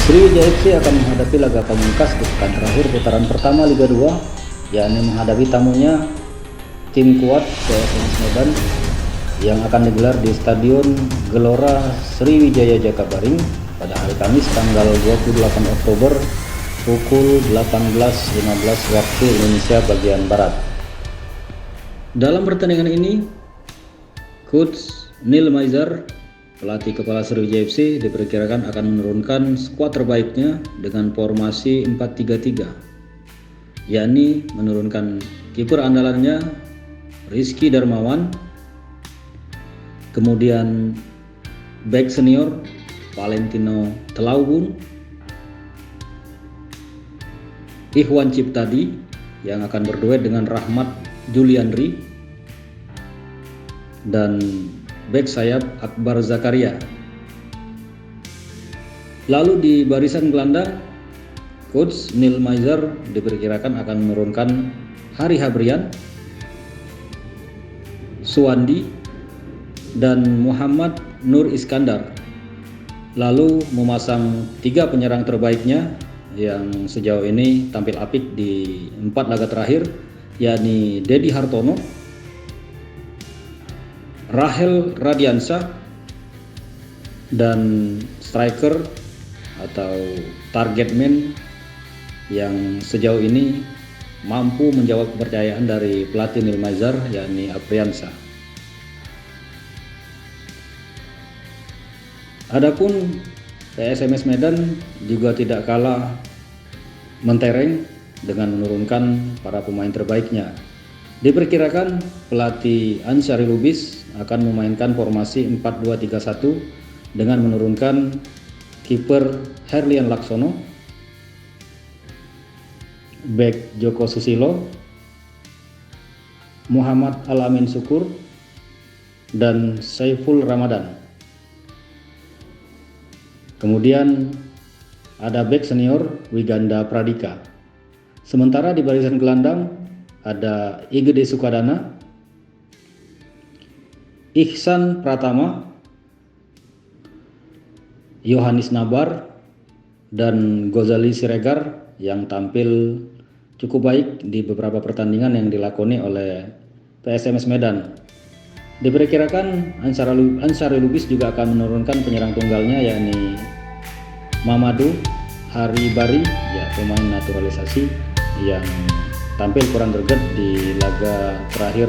Sriwijaya FC akan menghadapi laga pamungkas di pekan terakhir putaran pertama Liga 2, yakni menghadapi tamunya tim kuat PSMS Medan yang akan digelar di Stadion Gelora Sriwijaya Jakabaring pada hari Kamis tanggal 28 Oktober pukul 18.15 waktu Indonesia bagian Barat. Dalam pertandingan ini, Coach Neil Maizer, pelatih kepala Sriwijaya FC, diperkirakan akan menurunkan skuad terbaiknya dengan formasi 4-3-3, yakni menurunkan kiper andalannya Rizky Darmawan, kemudian back senior Valentino Telaubung, Ikhwan Ciptadi yang akan berduet dengan Rahmat Juliandri, dan back sayap Akbar Zakaria. Lalu di barisan gelandang, Coach Neil Maizer diperkirakan akan menurunkan Hari Habrian, Suwandi, dan Muhammad Nur Iskandar. Lalu memasang 3 penyerang terbaiknya yang sejauh ini tampil apik di 4 laga terakhir, yakni Dedi Hartono, Rahel Radiansyah, dan striker atau target man yang sejauh ini mampu menjawab kepercayaan dari pelatih Neil Maizer, yakni Apriansyah. Adapun PSMS Medan juga tidak kalah mentereng dengan menurunkan para pemain terbaiknya. Diperkirakan pelatih Ansari Lubis akan memainkan formasi 4-2-3-1 dengan menurunkan kiper Herlian Laksono, back Joko Susilo, Muhammad Alamin Syukur, dan Saiful Ramadan. Kemudian ada back senior Wiganda Pradika. Sementara di barisan gelandang ada Igede Sukadana, Ihsan Pratama, Yohanis Nabar, dan Gozali Siregar yang tampil cukup baik di beberapa pertandingan yang dilakoni oleh PSMS Medan. Diperkirakan Ansari Lubis juga akan menurunkan penyerang tunggalnya, yakni Mamadou Hari Bari, ya, pemain naturalisasi yang tampil kurang greget di laga terakhir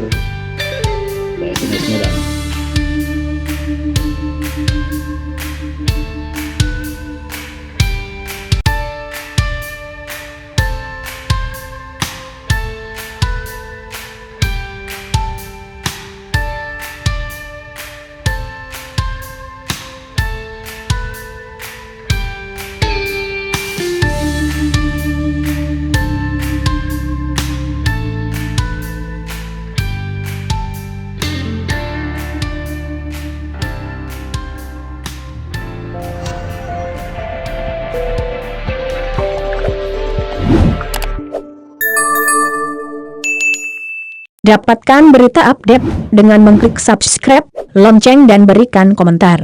PSMS Medan. Dapatkan berita update dengan mengklik subscribe, lonceng, dan berikan komentar.